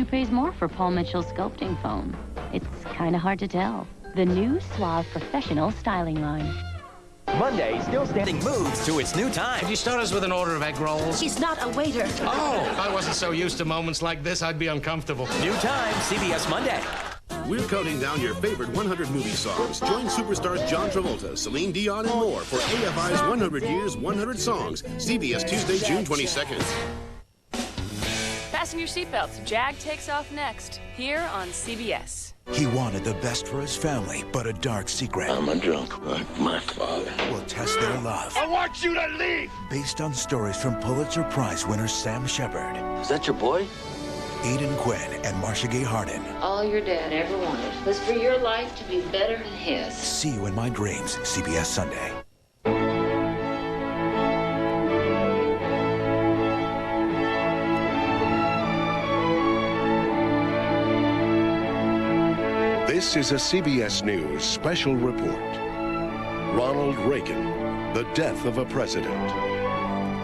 pays more for Paul Mitchell's sculpting foam? It's kind of hard to tell. The new Suave Professional Styling line. Monday, still standing moves to its new time. Could you start us with an order of egg rolls? He's not a waiter. Oh, if I wasn't so used to moments like this, I'd be uncomfortable. New time, CBS Monday. We're counting down your favorite 100 movie songs. Join superstars John Travolta, Celine Dion, and more for AFI's 100 Years, 100 Songs. CBS Tuesday, June 22nd. Fasten your seatbelts. Jag takes off next, here on CBS. He wanted the best for his family, but a dark secret I'm a drunk like my father. will test their love. I want you to leave! Based on stories from Pulitzer Prize winner Sam Shepard, Is that your boy? Aidan Quinn, and Marcia Gay Harden. All your dad ever wanted was for your life to be better than his. See You in My Dreams, CBS Sunday. This is a CBS News special report. Ronald Reagan, the death of a president.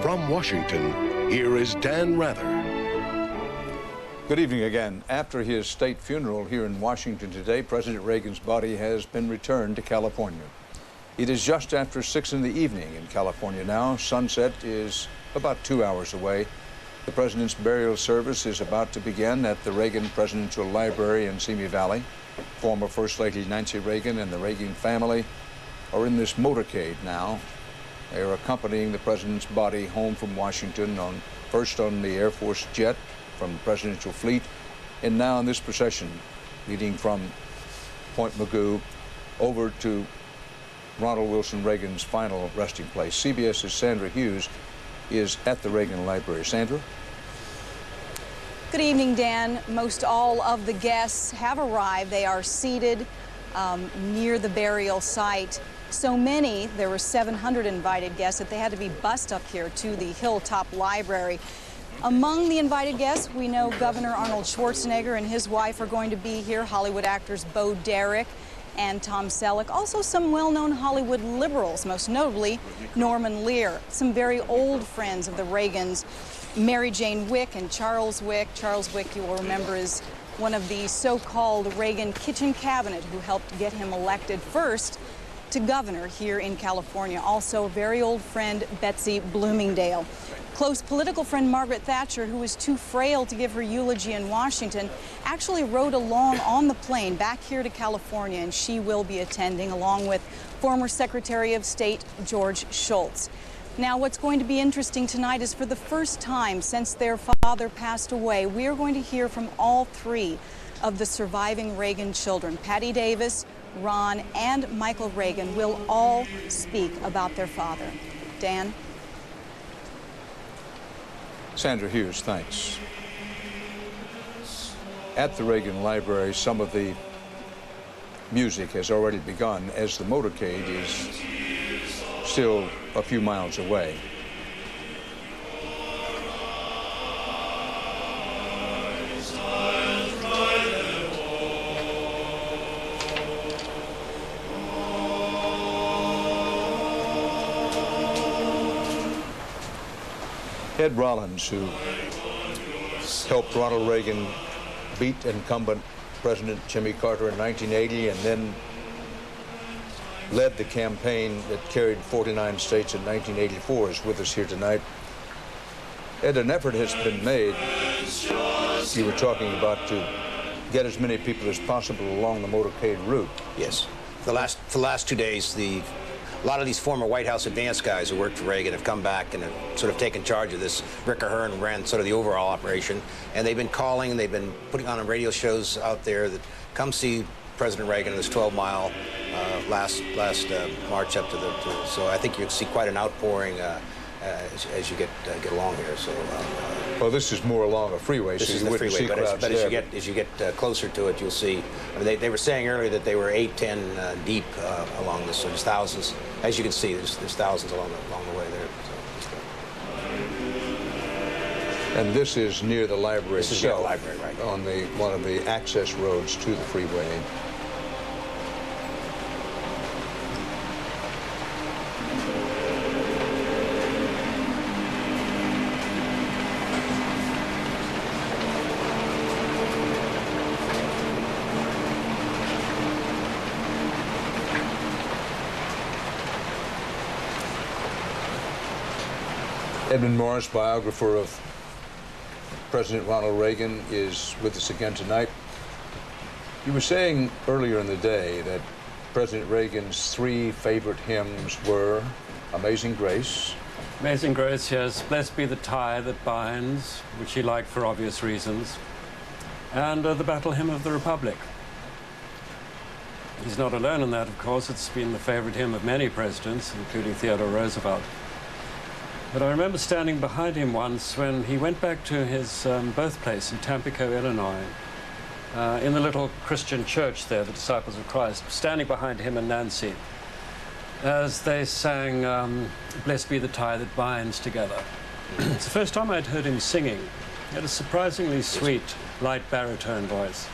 From Washington, here is Dan Rather. Good evening again. After his state funeral here in Washington today, President Reagan's body has been returned to California. It is just after 6 in the evening in California now. Sunset is about 2 hours away. The president's burial service is about to begin at the Reagan Presidential Library in Simi Valley. Former First Lady Nancy Reagan and the Reagan family are in this motorcade now. They are accompanying the president's body home from Washington, first on the Air Force jet from the presidential fleet, and now in this procession leading from Point Mugu over to Ronald Wilson Reagan's final resting place. CBS's Sandra Hughes is at the Reagan Library. Sandra? Good evening, Dan. Most all of the guests have arrived. They are seated near the burial site. So many, there were 700 invited guests, that they had to be bussed up here to the Hilltop Library. Among the invited guests, we know Governor Arnold Schwarzenegger and his wife are going to be here, Hollywood actors Bo Derek and Tom Selleck. Also some well-known Hollywood liberals, most notably Norman Lear. Some very old friends of the Reagans, Mary Jane Wick and Charles Wick. Charles Wick, you will remember, is one of the so-called Reagan kitchen cabinet who helped get him elected first to governor here in California. Also a very old friend, Betsy Bloomingdale. Close political friend Margaret Thatcher, who was too frail to give her eulogy in Washington, actually rode along on the plane back here to California, and she will be attending along with former Secretary of State George Shultz. Now, what's going to be interesting tonight is for the first time since their father passed away, we are going to hear from all three of the surviving Reagan children. Patty Davis, Ron, and Michael Reagan will all speak about their father. Dan? Sandra Hughes, thanks. At the Reagan Library, some of the music has already begun as the motorcade is still a few miles away. Ed Rollins, who helped Ronald Reagan beat incumbent President Jimmy Carter in 1980 and then led the campaign that carried 49 states in 1984, is with us here tonight. Ed, an effort has been made, you were talking about, to get as many people as possible along the motorcade route. Yes. For the last 2 days, a lot of these former White House advance guys who worked for Reagan have come back and have sort of taken charge of this. Rick Ahern ran sort of the overall operation, and they've been calling and they've been putting on radio shows out there that come see President Reagan in this 12-mile last march up to the. So I think you'll see quite an outpouring as you get along here. So. Well, this is more along a freeway. This so is you the wouldn't freeway, see but as you get closer to it, you'll see. I mean, they were saying earlier that they were 8, 10 deep along this. So there's thousands. As you can see, there's thousands along the way there. So and this is near the library this itself. Is near the library, right? On one of the access roads to the freeway. Edmund Morris, biographer of President Ronald Reagan, is with us again tonight. You were saying earlier in the day that President Reagan's three favorite hymns were Amazing Grace. Amazing Grace, yes. Blessed be the tie that binds, which he liked for obvious reasons. And the Battle Hymn of the Republic. He's not alone in that, of course. It's been the favorite hymn of many presidents, including Theodore Roosevelt. But I remember standing behind him once when he went back to his birthplace in Tampico, Illinois, in the little Christian church there, the Disciples of Christ, standing behind him and Nancy, as they sang, Blessed be the tie that binds together. It's the first time I'd heard him singing. He had a surprisingly sweet, light baritone voice.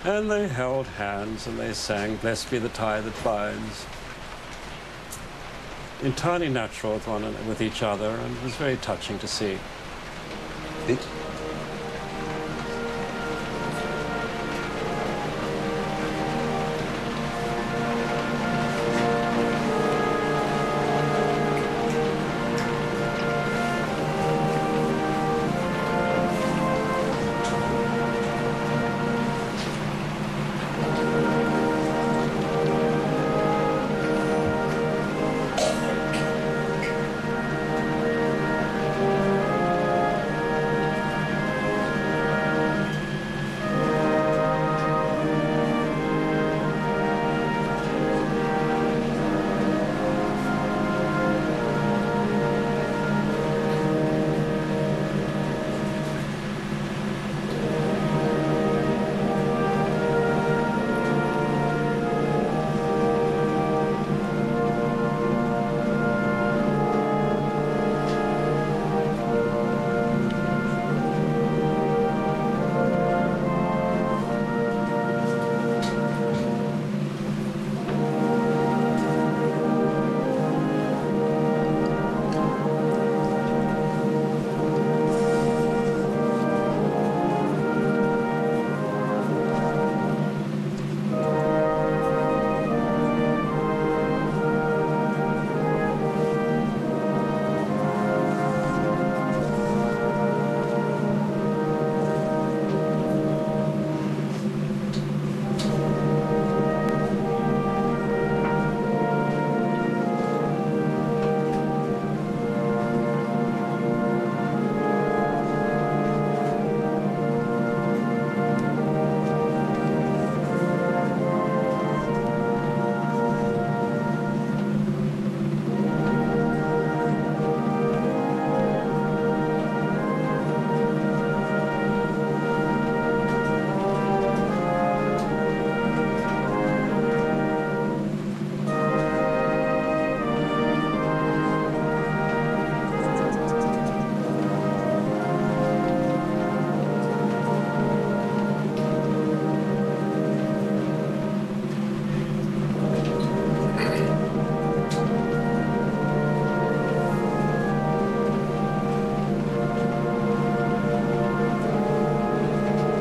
And they held hands and they sang, Blessed be the tie that binds. Entirely natural with each other, and it was very touching to see.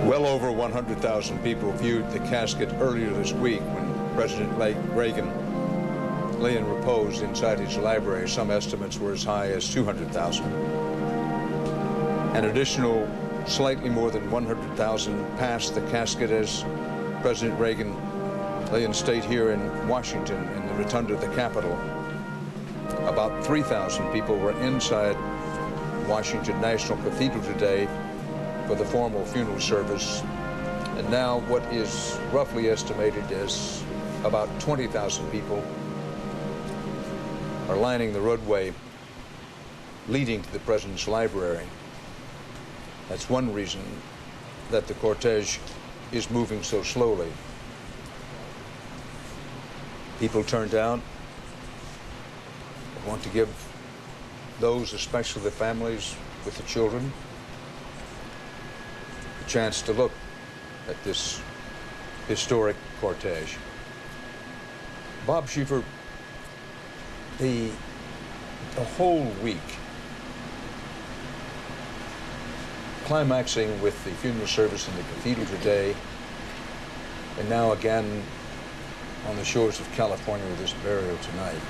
Well over 100,000 people viewed the casket earlier this week when President Reagan lay in repose inside his library. Some estimates were as high as 200,000. An additional slightly more than 100,000 passed the casket as President Reagan lay in state here in Washington in the rotunda of the Capitol. About 3,000 people were inside Washington National Cathedral today for the formal funeral service, and now what is roughly estimated as about 20,000 people are lining the roadway leading to the President's library. That's one reason that the cortege is moving so slowly. People turned out. I want to give those, especially the families with the children, a chance to look at this historic cortege. Bob Schieffer, the whole week, climaxing with the funeral service in the cathedral today, and now again on the shores of California with this burial tonight,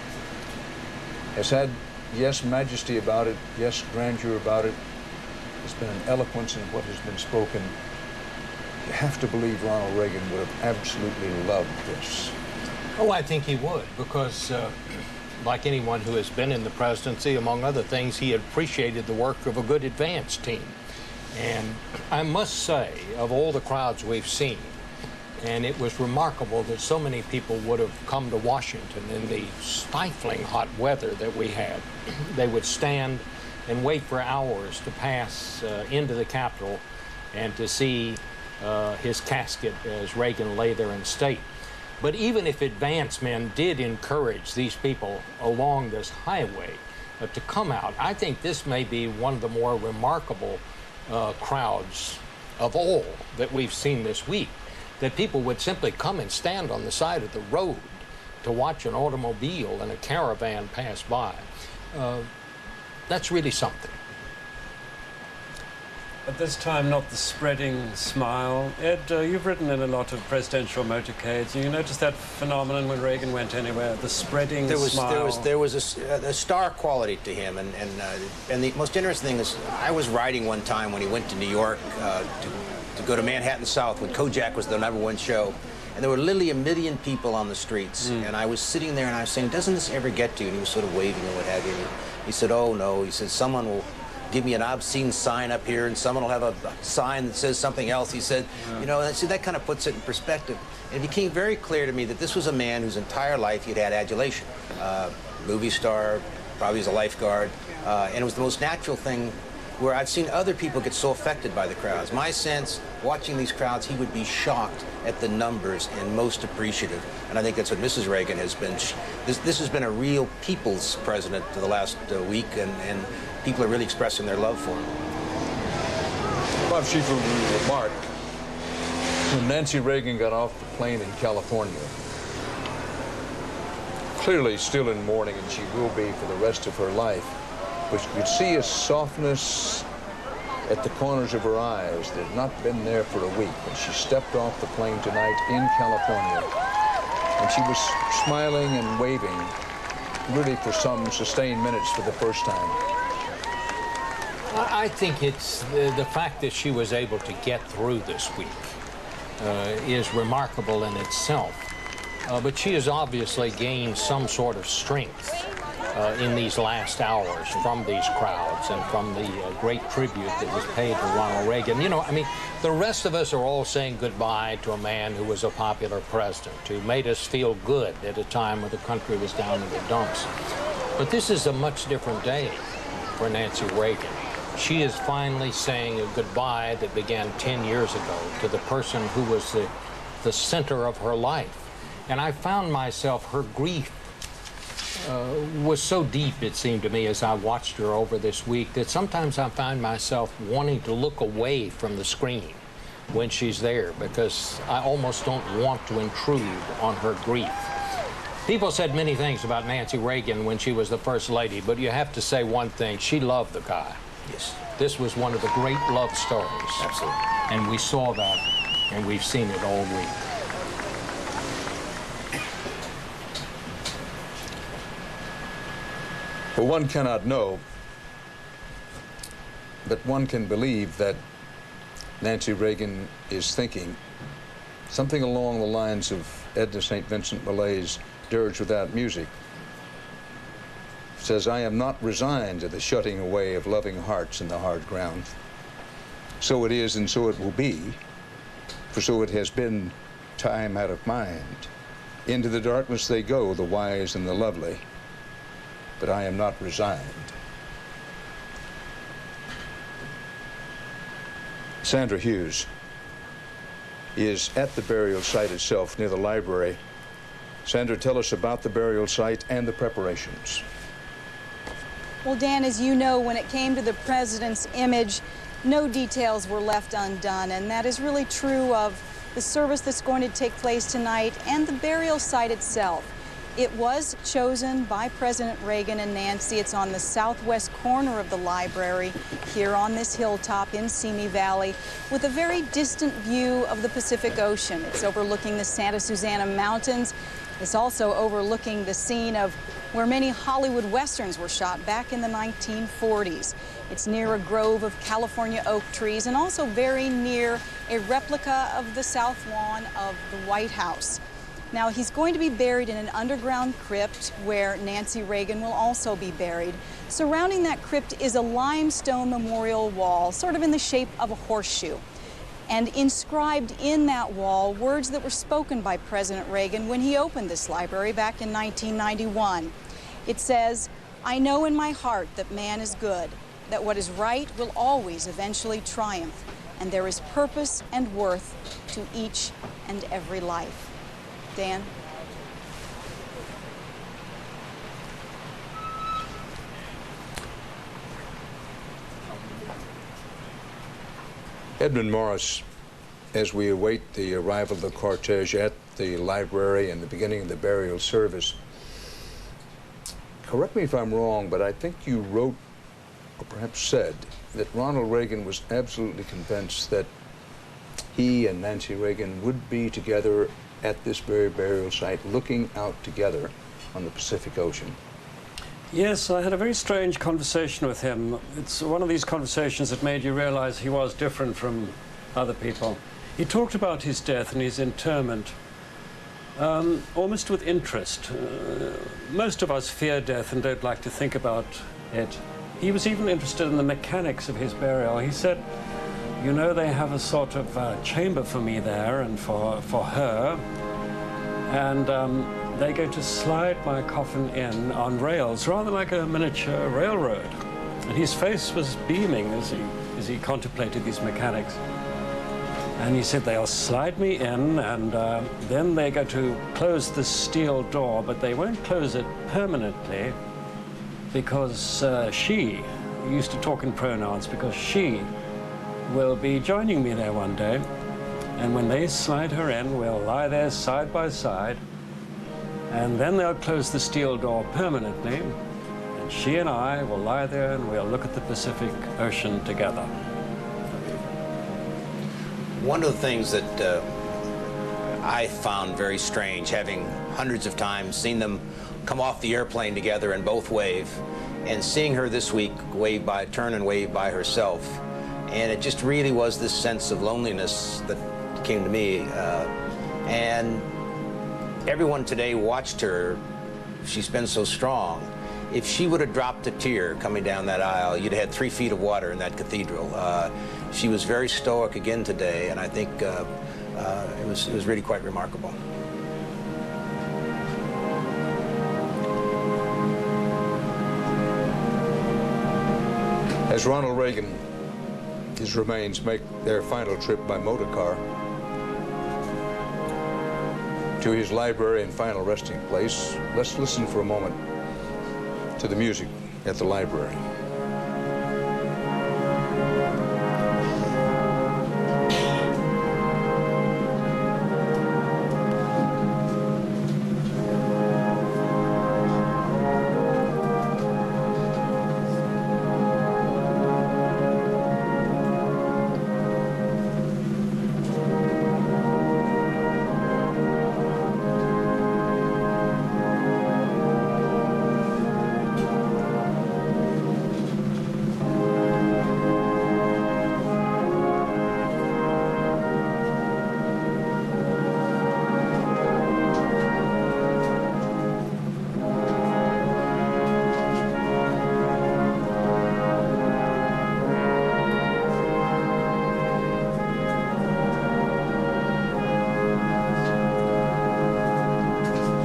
has had yes, majesty about it, yes, grandeur about it. There's been an eloquence in what has been spoken. You have to believe Ronald Reagan would have absolutely loved this. Oh, I think he would, because like anyone who has been in the presidency, among other things, he appreciated the work of a good advance team. And I must say, of all the crowds we've seen, and it was remarkable that so many people would have come to Washington in the stifling hot weather that we had. They would stand and wait for hours to pass into the Capitol and to see his casket as Reagan lay there in state. But even if advance men did encourage these people along this highway to come out, I think this may be one of the more remarkable crowds of all that we've seen this week. That people would simply come and stand on the side of the road to watch an automobile and a caravan pass by. That's really something. At this time, not the spreading smile. Ed, you've ridden in a lot of presidential motorcades. You noticed that phenomenon when Reagan went anywhere, the spreading smile? There was a star quality to him, and the most interesting thing is, I was riding one time when he went to New York to go to Manhattan South when Kojak was the #1 show, and there were literally 1 million people on the streets, and I was sitting there and I was saying, doesn't this ever get to you? And he was sort of waving and what have you. He said, oh no, he said, someone will give me an obscene sign up here and someone will have a sign that says something else. He said, you know, and see, that kind of puts it in perspective. And it became very clear to me that this was a man whose entire life he'd had adulation. Movie star, probably as a lifeguard, and it was the most natural thing where I've seen other people get so affected by the crowds. My sense, watching these crowds, he would be shocked at the numbers and most appreciative. And I think that's what Mrs. Reagan has been. This has been a real people's president for the last week, and people are really expressing their love for him. Bob Schieffer will remark, when Nancy Reagan got off the plane in California, clearly still in mourning, and she will be for the rest of her life, but you could see a softness at the corners of her eyes that had not been there for a week when she stepped off the plane tonight in California. And she was smiling and waving, really for some sustained minutes for the first time. I think it's the fact that she was able to get through this week is remarkable in itself. But she has obviously gained some sort of strength in these last hours from these crowds and from the great tribute that was paid to Ronald Reagan. You know, I mean, the rest of us are all saying goodbye to a man who was a popular president, who made us feel good at a time when the country was down in the dumps. But this is a much different day for Nancy Reagan. She is finally saying a goodbye that began 10 years ago to the person who was the center of her life. And I found myself, her grief was so deep, it seemed to me, as I watched her over this week, that sometimes I find myself wanting to look away from the screen when she's there, because I almost don't want to intrude on her grief. People said many things about Nancy Reagan when she was the First Lady, but you have to say one thing: she loved the guy. Yes. This was one of the great love stories. Absolutely. And we saw that, and we've seen it all week. Well, one cannot know, but one can believe that Nancy Reagan is thinking something along the lines of Edna St. Vincent Millay's Dirge Without Music. It says, I am not resigned to the shutting away of loving hearts in the hard ground. So it is, and so it will be, for so it has been time out of mind. Into the darkness they go, the wise and the lovely. But I am not resigned. Sandra Hughes is at the burial site itself near the library. Sandra, tell us about the burial site and the preparations. Well, Dan, as you know, when it came to the president's image, no details were left undone, and that is really true of the service that's going to take place tonight and the burial site itself. It was chosen by President Reagan and Nancy. It's on the southwest corner of the library here on this hilltop in Simi Valley with a very distant view of the Pacific Ocean. It's overlooking the Santa Susana Mountains. It's also overlooking the scene of where many Hollywood westerns were shot back in the 1940s. It's near a grove of California oak trees and also very near a replica of the south lawn of the White House. Now, he's going to be buried in an underground crypt where Nancy Reagan will also be buried. Surrounding that crypt is a limestone memorial wall, sort of in the shape of a horseshoe. And inscribed in that wall, words that were spoken by President Reagan when he opened this library back in 1991. It says, "I know in my heart that man is good, that what is right will always eventually triumph, and there is purpose and worth to each and every life." Dan? Edmund Morris, as we await the arrival of the cortege at the library and the beginning of the burial service, correct me if I'm wrong, but I think you wrote, or perhaps said, that Ronald Reagan was absolutely convinced that he and Nancy Reagan would be together at this very burial site, looking out together on the Pacific Ocean. Yes, I had a very strange conversation with him. It's one of these conversations that made you realize he was different from other people. He talked about his death and his interment almost with interest. Most of us fear death and don't like to think about it. He was even interested in the mechanics of his burial. He said, "You know, they have a sort of chamber for me there and for her, and they're going to slide my coffin in on rails, rather like a miniature railroad." And his face was beaming as he contemplated these mechanics. And he said, "They'll slide me in, and then they're going to close the steel door, but they won't close it permanently, because she," he used to talk in pronouns, "because she will be joining me there one day. And when they slide her in, we'll lie there side by side, and then they'll close the steel door permanently, and she and I will lie there and we'll look at the Pacific Ocean together." One of the things that I found very strange, having hundreds of times seen them come off the airplane together and both wave, and seeing her this week turn and wave by herself, and it just really was this sense of loneliness that came to me. And everyone today watched her. She's been so strong. If she would have dropped a tear coming down that aisle, you'd have had 3 feet of water in that cathedral. She was very stoic again today, and I think it was really quite remarkable. As Ronald Reagan, his remains make their final trip by motorcar to his library and final resting place, let's listen for a moment to the music at the library.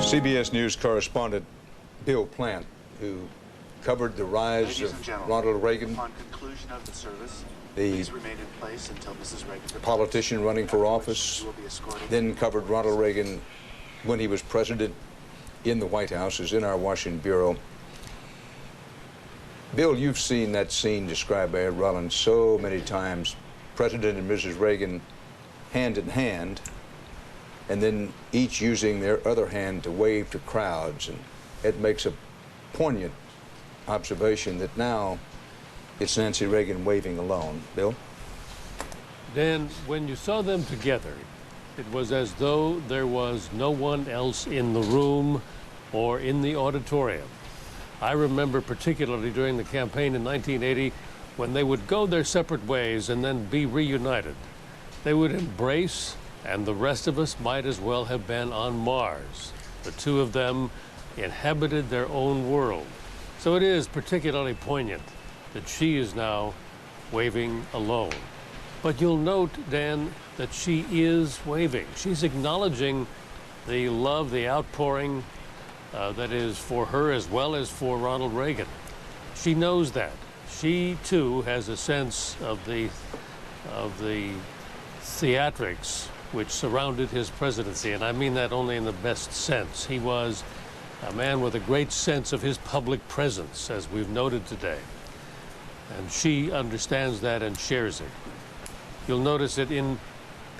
CBS News correspondent Bill Plant, who covered the rise of Ronald Reagan, upon conclusion of the service, the please remain in place until Mrs. Reagan departs. politician running for office, You will be escorted. then covered Ronald Reagan when he was president in the White House, is in our Washington bureau. Bill, you've seen that scene described by Ed Rollins so many times, President and Mrs. Reagan hand in hand, and then each using their other hand to wave to crowds. And it makes a poignant observation that now it's Nancy Reagan waving alone. Bill? Dan, when you saw them together, it was as though there was no one else in the room or in the auditorium. I remember particularly during the campaign in 1980 when they would go their separate ways and then be reunited. They would embrace, and the rest of us might as well have been on Mars. The two of them inhabited their own world. So it is particularly poignant that she is now waving alone. But you'll note, Dan, that she is waving. She's acknowledging the love, the outpouring that is for her as well as for Ronald Reagan. She knows that. She, too, has a sense of the theatrics which surrounded his presidency, and I mean that only in the best sense. He was a man with a great sense of his public presence, as we've noted today. And she understands that and shares it. You'll notice it in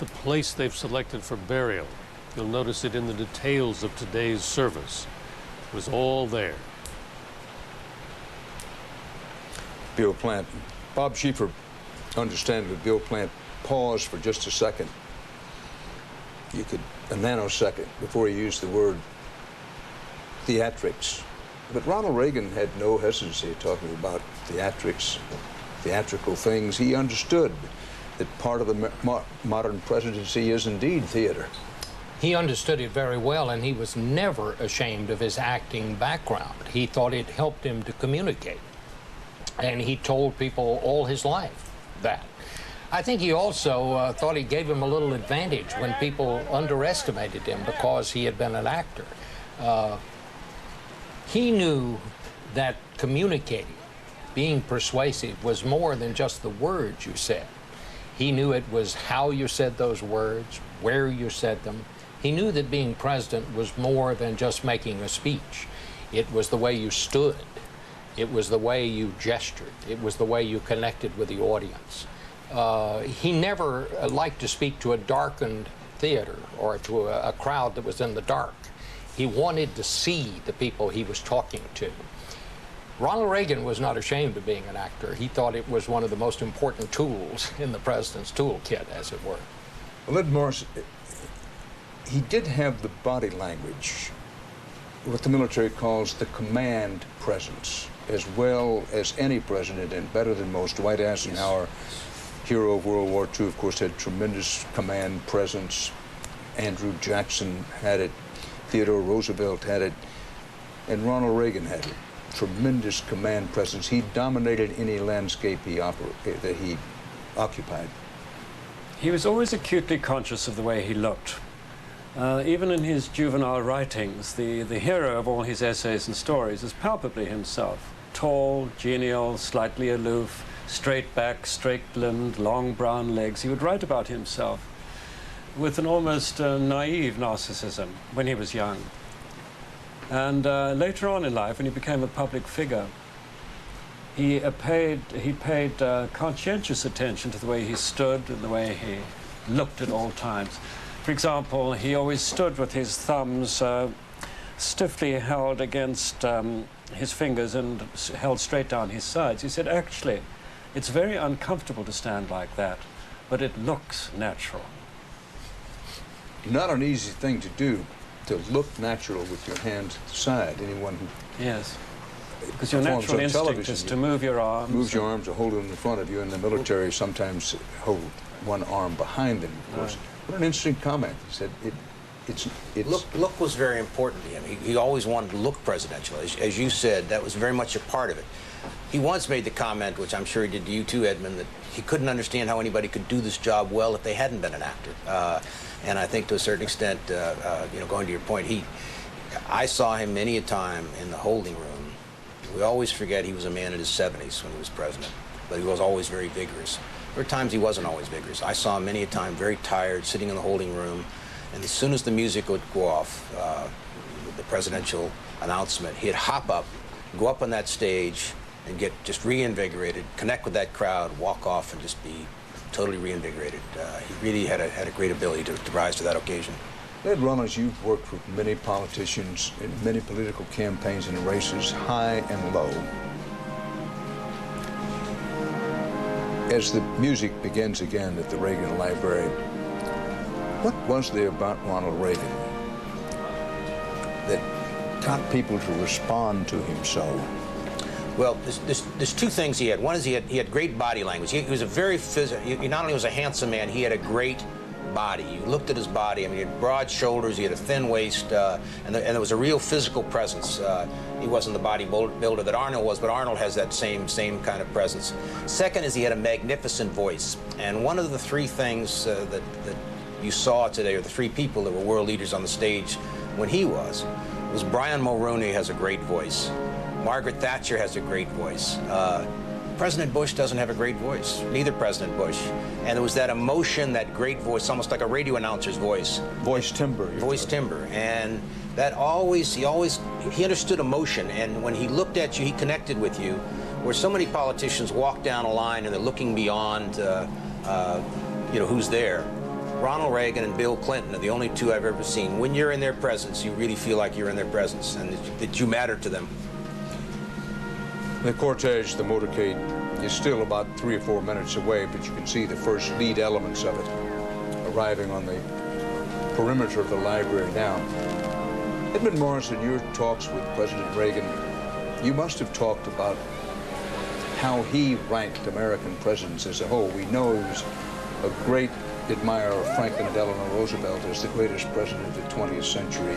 the place they've selected for burial. You'll notice it in the details of today's service. It was all there. Bill Plant. Bob Schieffer, understandably, Bill Plant paused for just a second. You could, a nanosecond, before he used the word theatrics. But Ronald Reagan had no hesitancy talking about theatrics, theatrical things. He understood that part of the modern presidency is indeed theater. He understood it very well, and he was never ashamed of his acting background. He thought it helped him to communicate. And he told people all his life that. I think he also thought he gave him a little advantage when people underestimated him because he had been an actor. He knew that communicating, being persuasive, was more than just the words you said. He knew it was how you said those words, where you said them. He knew that being president was more than just making a speech. It was the way you stood. It was the way you gestured. It was the way you connected with the audience. He never liked to speak to a darkened theater or to a crowd that was in the dark. He wanted to see the people he was talking to. Ronald Reagan was not ashamed of being an actor. He thought it was one of the most important tools in the president's toolkit, as it were. Well, Ed Morris, he did have the body language, what the military calls the command presence, as well as any president and better than most. Dwight Eisenhower, hero of World War II, of course, had tremendous command presence. Andrew Jackson had it. Theodore Roosevelt had it. And Ronald Reagan had it. Tremendous command presence. He dominated any landscape that he occupied. He was always acutely conscious of the way he looked. Even in his juvenile writings, the hero of all his essays and stories is palpably himself. Tall, genial, slightly aloof, straight back, straight-limbed, long brown legs. He would write about himself with an almost naive narcissism when he was young. And later on in life, when he became a public figure, he paid conscientious attention to the way he stood and the way he looked at all times. For example, he always stood with his thumbs stiffly held against his fingers and held straight down his sides. He said, actually, it's very uncomfortable to stand like that, but it looks natural. Not an easy thing to do, to look natural with your hands at the side. Anyone who yes, because your natural instinct is to move your arms. Move your arms or hold them in front of you. In the military, sometimes hold one arm behind them, of course. Right. What an interesting comment. He said it's Look was very important to him. He always wanted to look presidential. As you said, that was very much a part of it. He once made the comment, which I'm sure he did to you too, Edmund, that he couldn't understand how anybody could do this job well if they hadn't been an actor. And I think to a certain extent, going to your point, I saw him many a time in the holding room. We always forget he was a man in his 70s when he was president, but he was always very vigorous. There were times he wasn't always vigorous. I saw him many a time very tired, sitting in the holding room, and as soon as the music would go off, the presidential announcement, he'd hop up, go up on that stage, and get just reinvigorated, connect with that crowd, walk off, and just be totally reinvigorated. He really had a great ability to rise to that occasion. Ed Reynolds, you've worked with many politicians in many political campaigns and races, high and low. As the music begins again at the Reagan Library, what was there about Ronald Reagan that got people to respond to him so? Well, there's two things he had. One is he had great body language. He was a very physical. He not only was a handsome man, he had a great body. You looked at his body. I mean, he had broad shoulders. He had a thin waist, and there was a real physical presence. He wasn't the bodybuilder that Arnold was, but Arnold has that same kind of presence. Second is he had a magnificent voice. And one of the three things that you saw today, or the three people that were world leaders on the stage when he was Brian Mulroney has a great voice. Margaret Thatcher has a great voice. President Bush doesn't have a great voice, neither President Bush. And there was that emotion, that great voice, almost like a radio announcer's voice. Voice timbre. Voice timbre. And that he understood emotion. And when he looked at you, he connected with you. Where so many politicians walk down a line and they're looking beyond, who's there. Ronald Reagan and Bill Clinton are the only two I've ever seen. When you're in their presence, you really feel like you're in their presence and that you matter to them. The cortege, the motorcade, is still about 3 or 4 minutes away, but you can see the first lead elements of it arriving on the perimeter of the library now. Edmund Morris, in your talks with President Reagan, you must have talked about how he ranked American presidents as a whole. We know he was a great admirer of Franklin Delano Roosevelt as the greatest president of the 20th century.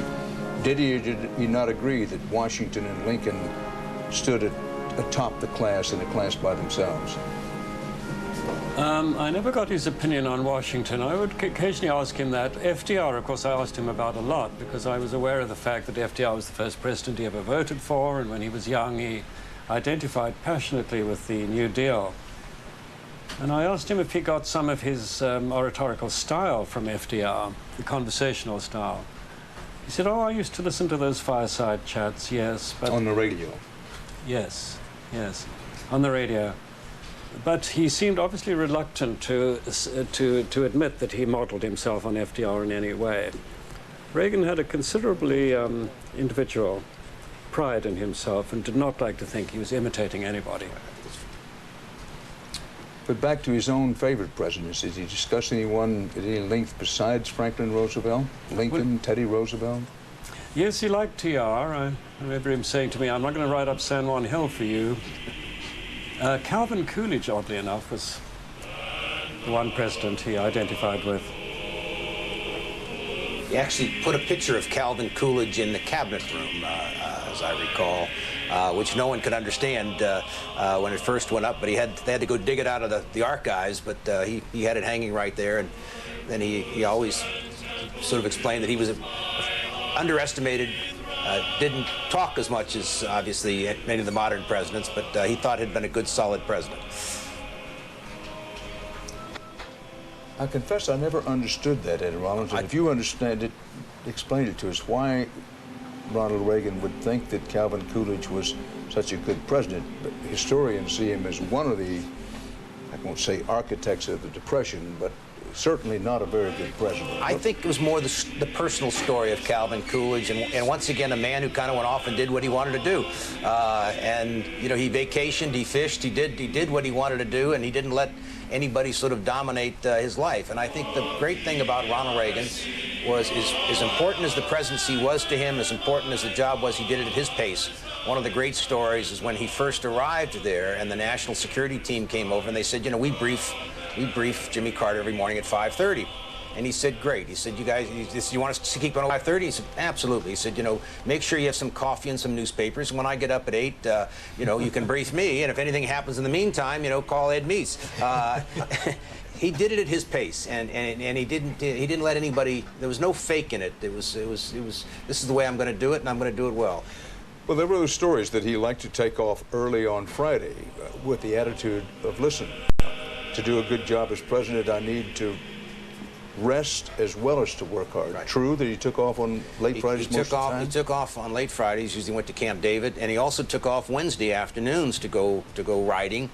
Did he or did he not agree that Washington and Lincoln stood atop the class in a class by themselves? I never got his opinion on Washington. I would occasionally ask him that. FDR, of course, I asked him about a lot because I was aware of the fact that FDR was the first president he ever voted for, and when he was young, he identified passionately with the New Deal. And I asked him if he got some of his oratorical style from FDR, the conversational style. He said, "Oh, I used to listen to those fireside chats, yes, but..." On the radio? Yes, on the radio. But he seemed obviously reluctant to admit that he modeled himself on FDR in any way. Reagan had a considerably individual pride in himself and did not like to think he was imitating anybody. But back to his own favorite presidents, did he discuss anyone at any length besides Franklin Roosevelt, Lincoln, Teddy Roosevelt? Yes, he liked TR. I remember him saying to me, "I'm not going to ride up San Juan Hill for you." Calvin Coolidge, oddly enough, was the one president he identified with. He actually put a picture of Calvin Coolidge in the cabinet room, as I recall, which no one could understand when it first went up, but they had to go dig it out of the archives, but he had it hanging right there, and then he always sort of explained that he was underestimated, didn't talk as much as, obviously, many of the modern presidents, but he thought he'd been a good, solid president. I confess I never understood that, Ed Rollins, and if you understand it, explain it to us. Why Ronald Reagan would think that Calvin Coolidge was such a good president, but historians see him as one of the, I won't say architects of the Depression, but certainly not a very good president. I think it was more the personal story of Calvin Coolidge, and once again, a man who kind of went off and did what he wanted to do. And, you know, he vacationed, he fished, he did what he wanted to do, and he didn't let anybody sort of dominate his life. And I think the great thing about Ronald Reagan was, as important as the presidency was to him, as important as the job was, he did it at his pace. One of the great stories is when he first arrived there and the national security team came over and they said, you know, we brief Jimmy Carter every morning at 5:30. And he said, great. He said, you guys, you want us to keep on at 5:30? He said, absolutely. He said, you know, make sure you have some coffee and some newspapers. And when I get up at 8, you know, you can brief me. And if anything happens in the meantime, you know, call Ed Meese. He did it at his pace, and he didn't let anybody. There was no fake in it. It was. This is the way I'm going to do it, and I'm going to do it well. Well, there were those stories that he liked to take off early on Friday with the attitude of, listen, to do a good job as president, I need to rest as well as to work hard. Right. True that he took off on late Fridays most of the time? He took off on late Fridays. Usually went to Camp David, and he also took off Wednesday afternoons to go riding.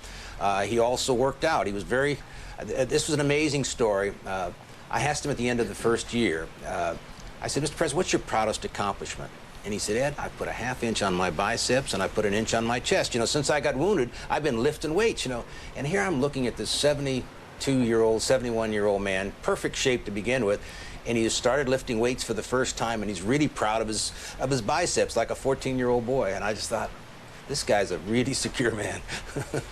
He also worked out. He was very. This was an amazing story. I asked him at the end of the first year. I said, Mr. President, what's your proudest accomplishment? And he said, Ed, I put a ½ inch on my biceps and I put an inch on my chest. You know, since I got wounded, I've been lifting weights, you know. And here I'm looking at this 70, 72-year-old, 71-year-old man, perfect shape to begin with, and he just started lifting weights for the first time, and he's really proud of his biceps like a 14-year-old boy. And I just thought, this guy's a really secure man.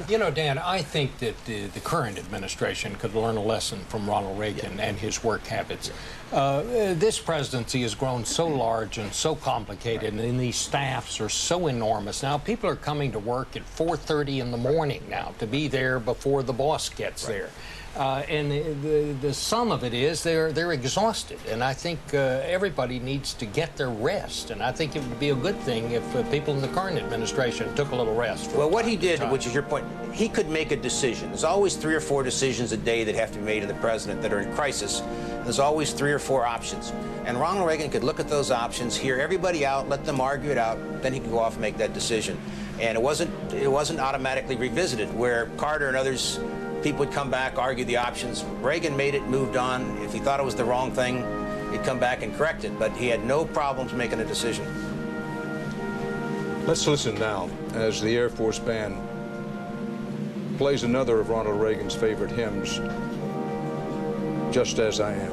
You know, Dan, I think that the current administration could learn a lesson from Ronald Reagan and his work habits. This presidency has grown so large and so complicated, and these staffs are so enormous. Now, people are coming to work at 4:30 in the morning now to be there before the boss gets there. And the sum of it is they're exhausted, and I think everybody needs to get their rest. And I think it would be a good thing if people in the current administration took a little rest. Well, what he did, which is your point, he could make a decision. There's always 3 or 4 decisions a day that have to be made in the president that are in crisis. There's always 3 or 4 options. And Ronald Reagan could look at those options, hear everybody out, let them argue it out, then he could go off and make that decision. And it wasn't automatically revisited, where Carter and others, people would come back, argue the options. Reagan made it, moved on. If he thought it was the wrong thing, he'd come back and correct it. But he had no problems making a decision. Let's listen now as the Air Force Band plays another of Ronald Reagan's favorite hymns, Just As I Am.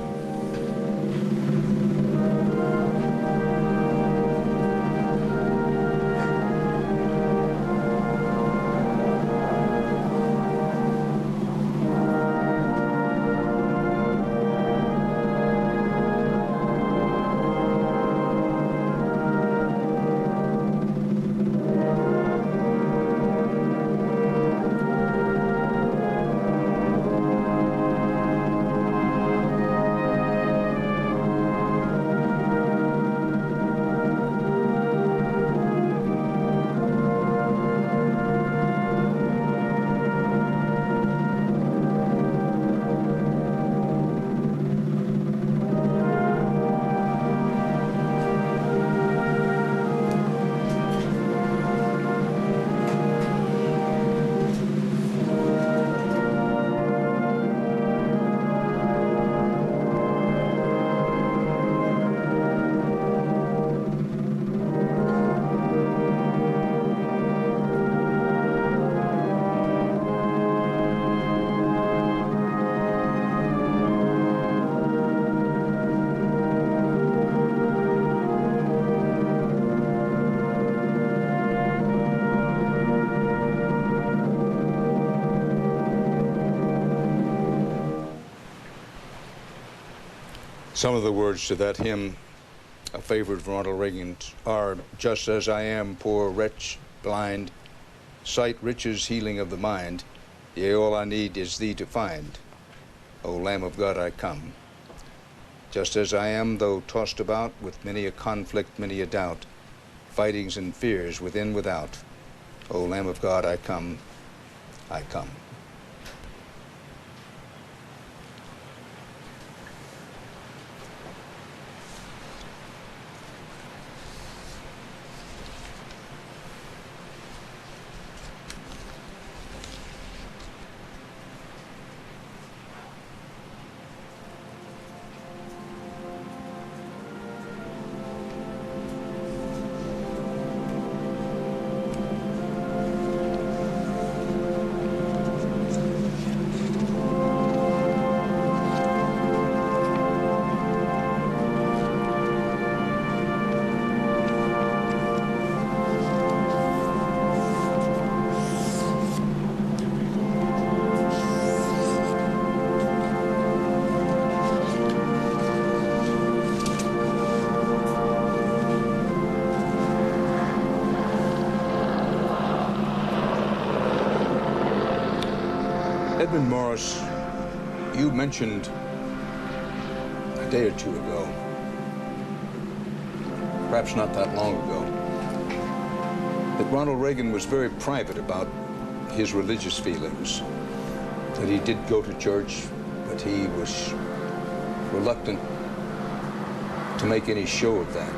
Some of the words to that hymn, a favorite of Ronald Reagan's, are, just as I am, poor wretch, blind, sight, riches, healing of the mind, yea, all I need is thee to find. O Lamb of God, I come. Just as I am, though tossed about with many a conflict, many a doubt, fightings and fears within, without, O Lamb of God, I come, I come. Edmund Morris, you mentioned a day or two ago, perhaps not that long ago, that Ronald Reagan was very private about his religious feelings, that he did go to church, but he was reluctant to make any show of that.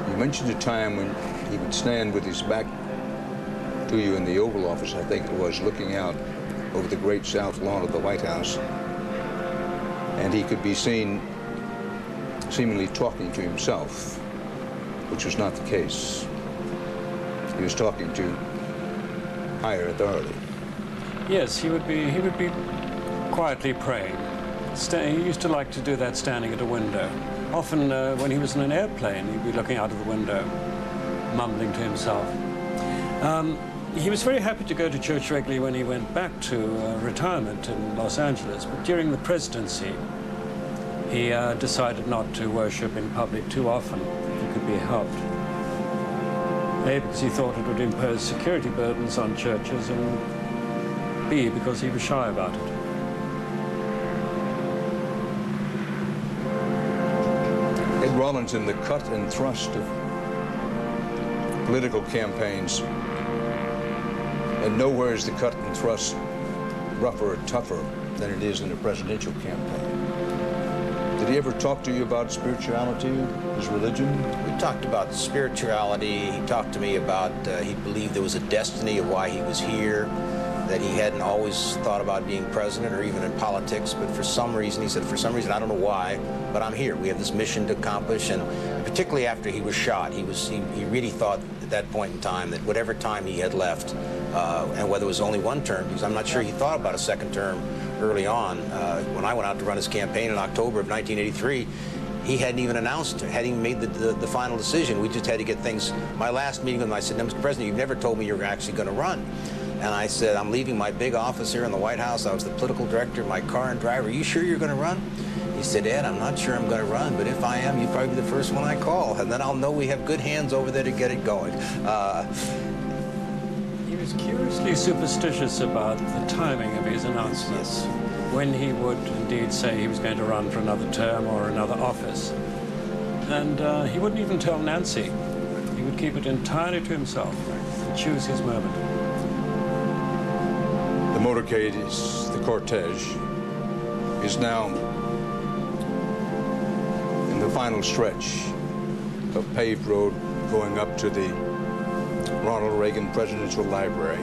You mentioned a time when he would stand with his back to you in the Oval Office, I think it was, looking out over the great south lawn of the White House, and he could be seen seemingly talking to himself, which was not the case. He was talking to higher authority. Yes, he would be quietly praying. He used to like to do that standing at a window. Often when he was in an airplane, he'd be looking out of the window, mumbling to himself. He was very happy to go to church regularly when he went back to retirement in Los Angeles, but during the presidency, he decided not to worship in public too often if it could be helped. A, because he thought it would impose security burdens on churches, and B, because he was shy about it. Ed Rollins, in the cut and thrust of political campaigns, and nowhere is the cut and thrust rougher or tougher than it is in a presidential campaign. Did he ever talk to you about spirituality, his religion? We talked about spirituality. He talked to me about he believed there was a destiny of why he was here, that he hadn't always thought about being president or even in politics, but for some reason, he said, for some reason, I don't know why, but I'm here. We have this mission to accomplish, and particularly after he was shot, he really thought at that point in time that whatever time he had left, and whether it was only one term, because I'm not sure he thought about a second term early on. When I went out to run his campaign in October of 1983, he hadn't even announced, hadn't even made the final decision. We just had to get things. My last meeting with him, I said, Mr. President, you've never told me you're actually going to run. And I said, I'm leaving my big office here in the White House. I was the political director, my car and driver. Are you sure you're going to run? He said, Ed, I'm not sure I'm going to run, but if I am, you'll probably be the first one I call. And then I'll know we have good hands over there to get it going. He was curiously superstitious about the timing of his announcements. Yes. When he would indeed say he was going to run for another term or another office. And he wouldn't even tell Nancy. He would keep it entirely to himself and choose his moment. The motorcade the cortege, is now in the final stretch of paved road going up to the Ronald Reagan Presidential Library.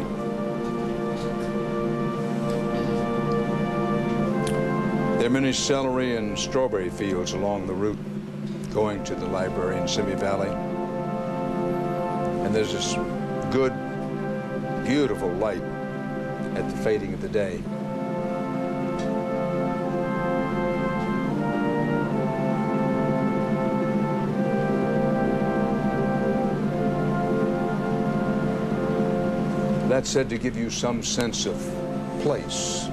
There are many celery and strawberry fields along the route going to the library in Simi Valley. And there's this good, beautiful light at the fading of the day. That said, to give you some sense of place.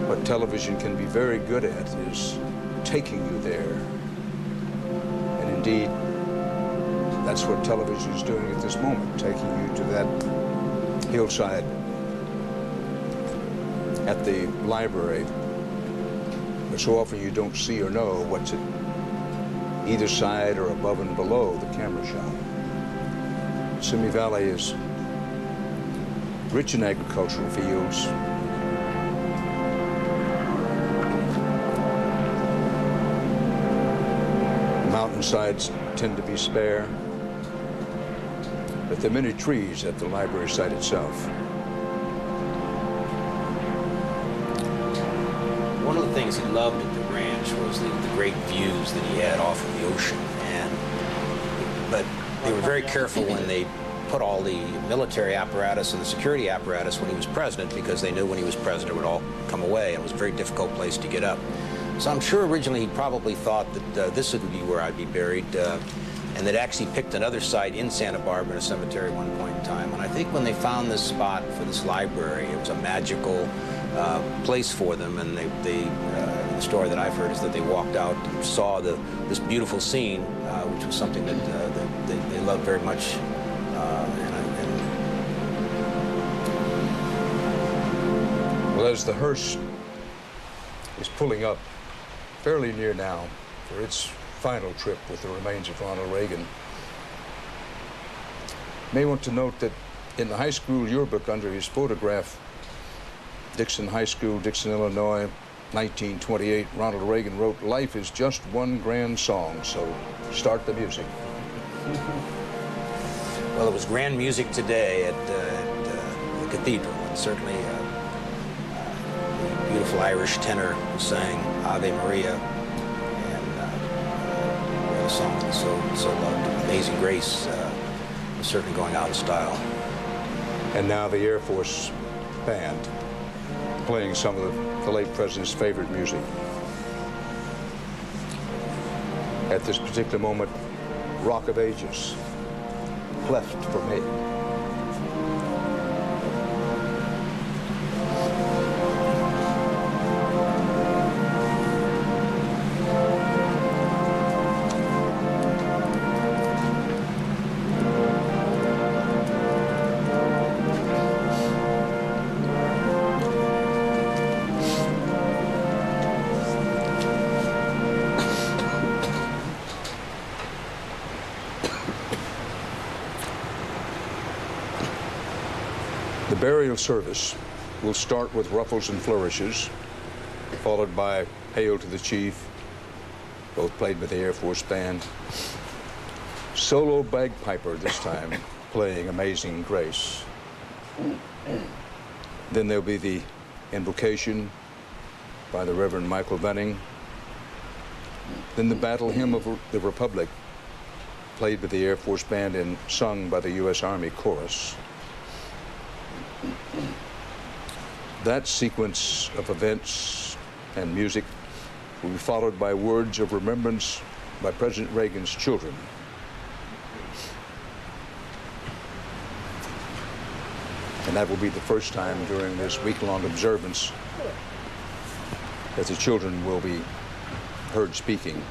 What television can be very good at is taking you there. And indeed, that's what television is doing at this moment, taking you to that hillside at the library. But so often you don't see or know what's at either side or above and below the camera shot. Simi Valley is rich in agricultural fields. Mountainsides tend to be spare, but there are many trees at the library site itself. One of the things he loved at the ranch was the great views that he had off of the ocean. But they were very careful when they put all the military apparatus and the security apparatus when he was president, because they knew when he was president it would all come away. It was a very difficult place to get up. So I'm sure originally he probably thought that this would be where I'd be buried, and they'd actually picked another site in Santa Barbara in a cemetery at one point in time. And I think when they found this spot for this library, it was a magical place for them. And the story that I've heard is that they walked out and saw this beautiful scene, which was something that they loved very much. Well, as the hearse is pulling up fairly near now for its final trip with the remains of Ronald Reagan, you may want to note that in the high school yearbook under his photograph, Dixon High School, Dixon, Illinois, 1928, Ronald Reagan wrote, "Life is just one grand song, so start the music." Well, it was grand music today at the cathedral, and certainly the beautiful Irish tenor who sang Ave Maria, and a song that so loved, Amazing Grace, was certainly going out of style. And now the Air Force Band. playing some of the late president's favorite music. At this particular moment, Rock of Ages, Cleft for Me. The burial service will start with ruffles and flourishes, followed by Hail to the Chief, both played by the Air Force Band. Solo bagpiper this time, playing Amazing Grace. Then there'll be the invocation by the Reverend Michael Venning. Then the Battle Hymn of the Republic, played by the Air Force Band and sung by the U.S. Army Chorus. That sequence of events and music will be followed by words of remembrance by President Reagan's children. And that will be the first time during this week-long observance that the children will be heard speaking.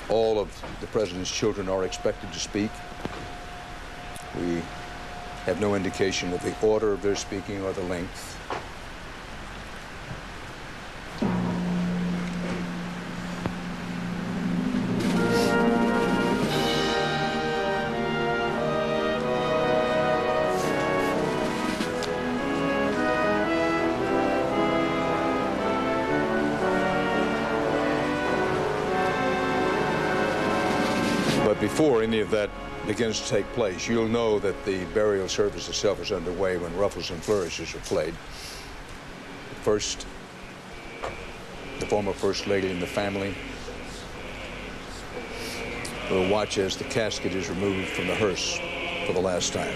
All of the president's children are expected to speak. We have no indication of the order of their speaking or the length. But before any of that begins to take place, you'll know that the burial service itself is underway when ruffles and flourishes are played. First, the former First Lady and the family will watch as the casket is removed from the hearse for the last time.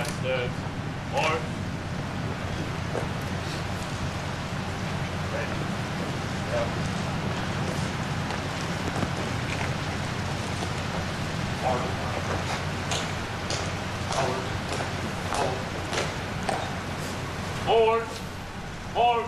Downstairs. More. Forward. Forward.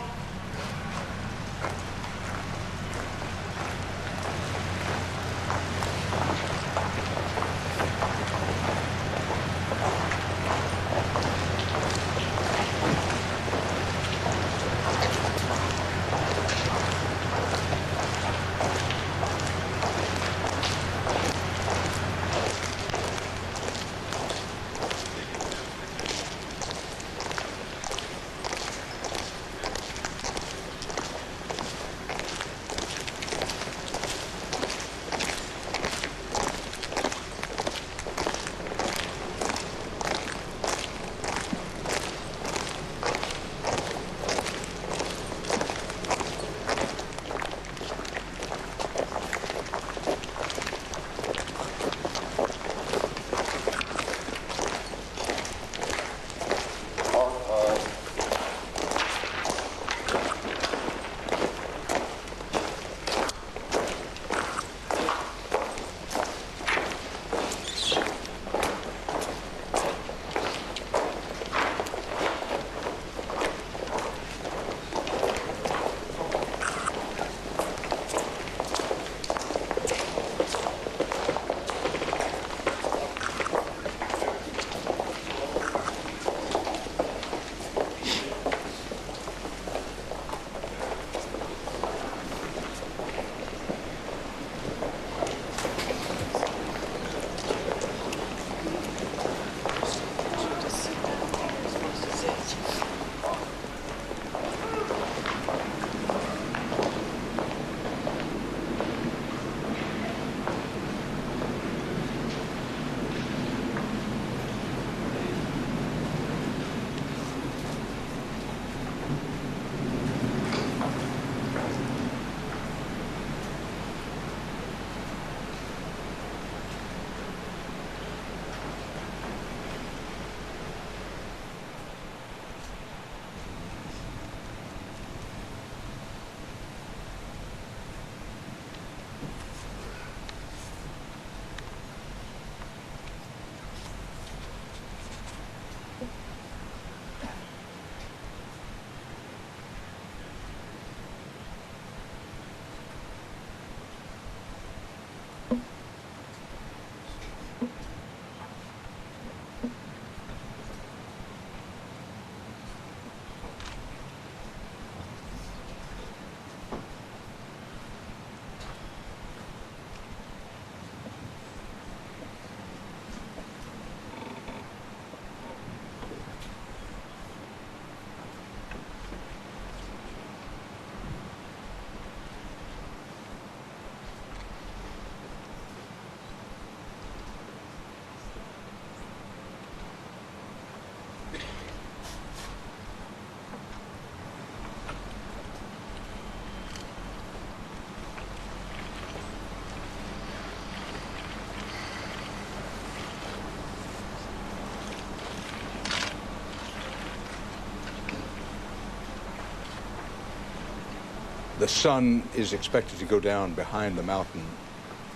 The sun is expected to go down behind the mountain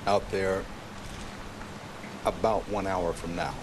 out there about 1 hour from now.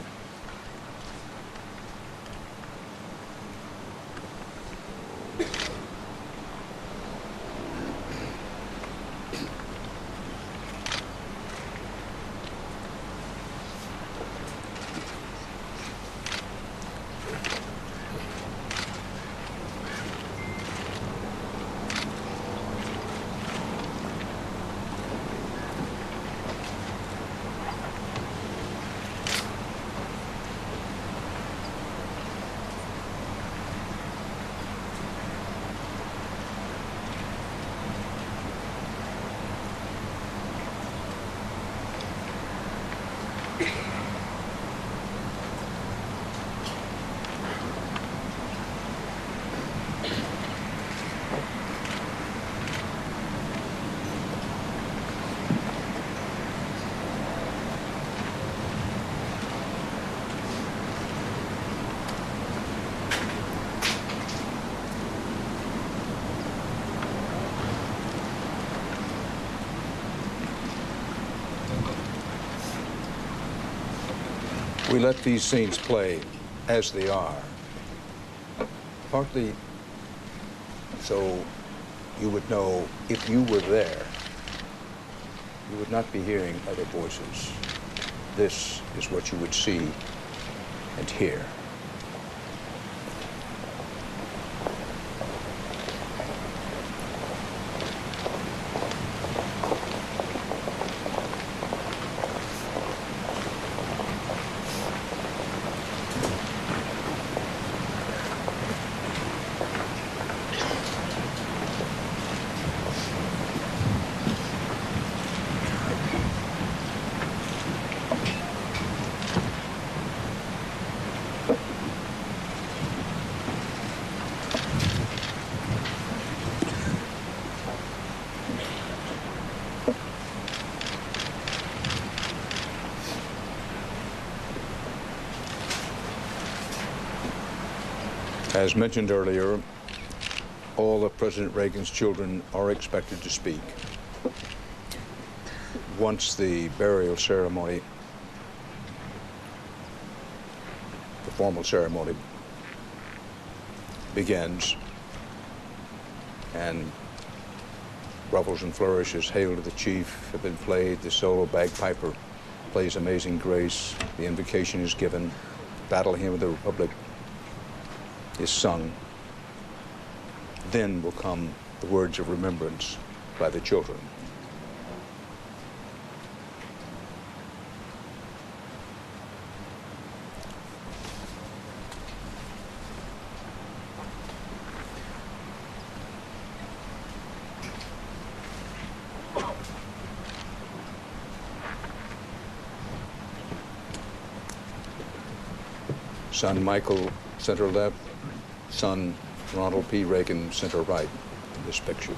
We let these scenes play as they are, partly so you would know if you were there, you would not be hearing other voices. This is what you would see and hear. As mentioned earlier, all of President Reagan's children are expected to speak. Once the burial ceremony, the formal ceremony begins, and ruffles and flourishes, Hail to the Chief, have been played, the solo bagpiper plays Amazing Grace, the invocation is given, Battle Hymn of the Republic is sung, then will come the words of remembrance by the children. Son Michael, center left. Son Ronald P. Reagan, center right in this picture.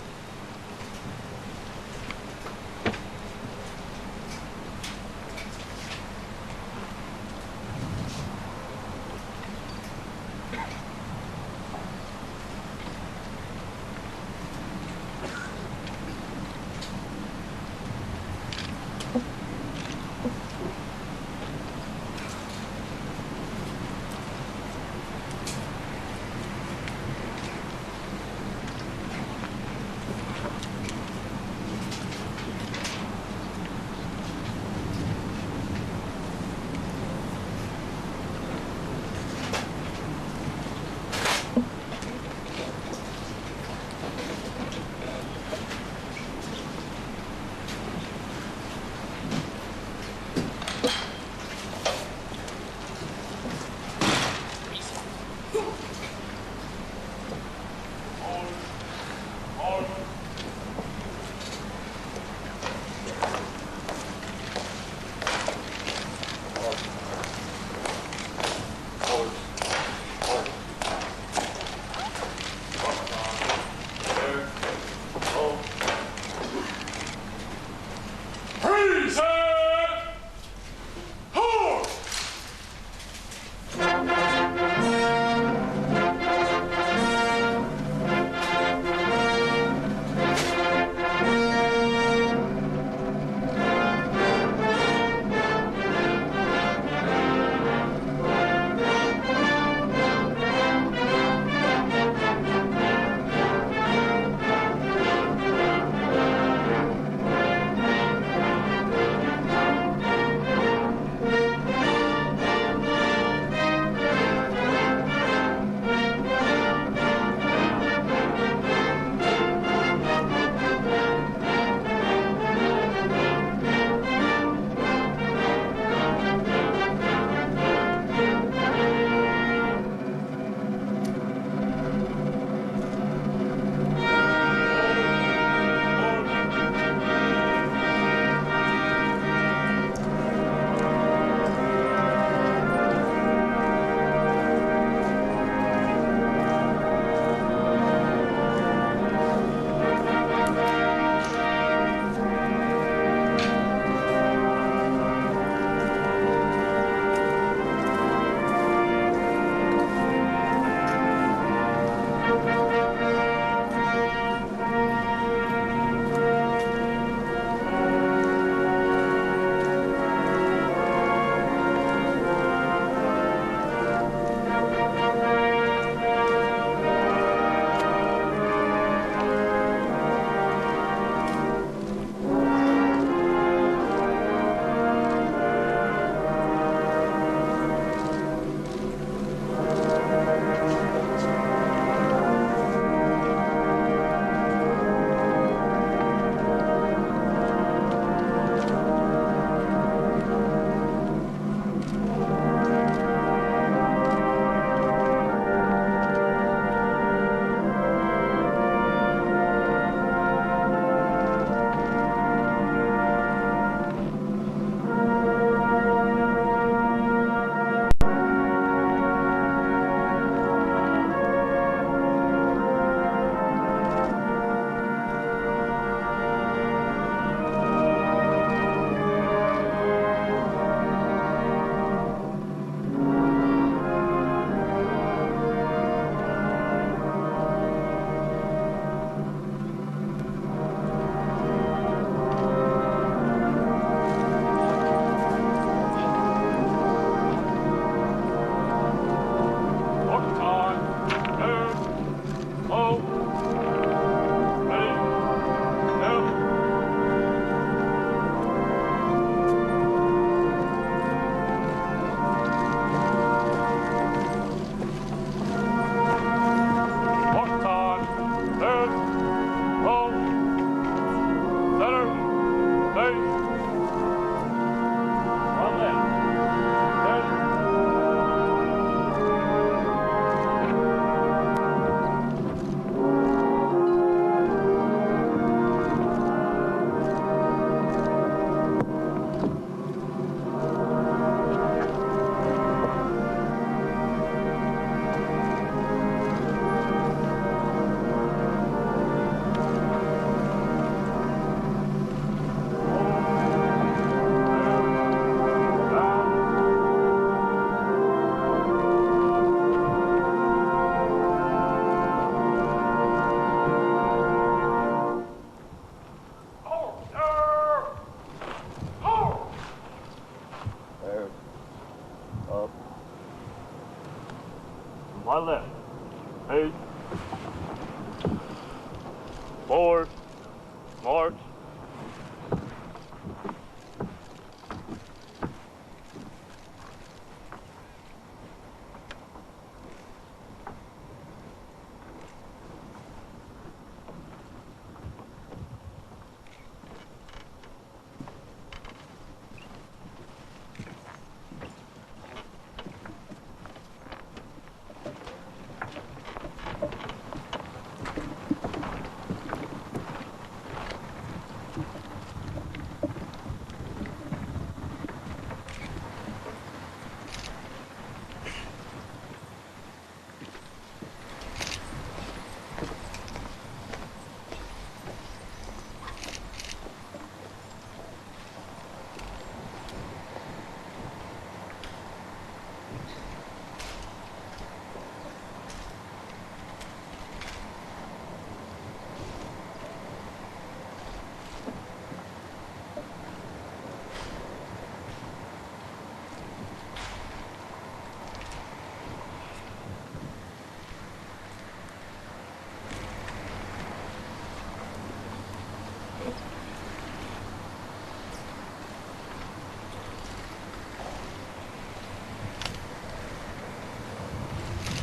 One left. 8. Forward. March.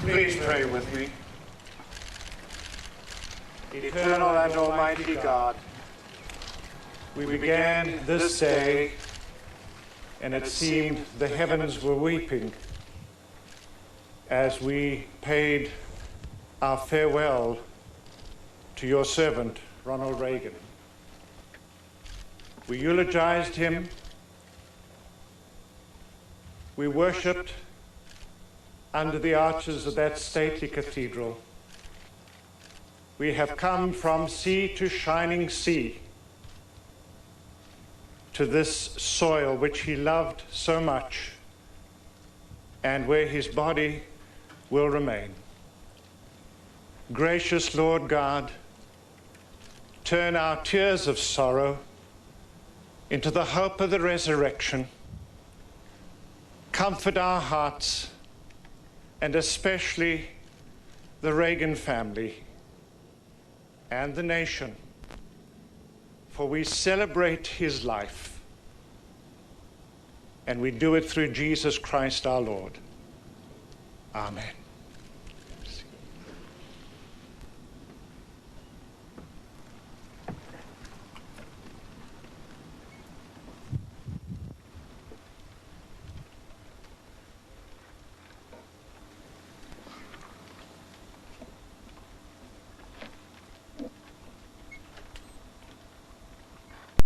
Please pray with me. Eternal and Almighty God, we began this day, and it seemed the heavens were weeping as we paid our farewell to your servant, Ronald Reagan. We eulogized him. We worshipped under the arches of that stately cathedral. We have come from sea to shining sea, to this soil which he loved so much, and where his body will remain. Gracious Lord God, turn our tears of sorrow into the hope of the resurrection. Comfort our hearts, and especially the Reagan family and the nation, for we celebrate his life, and we do it through Jesus Christ our Lord. Amen.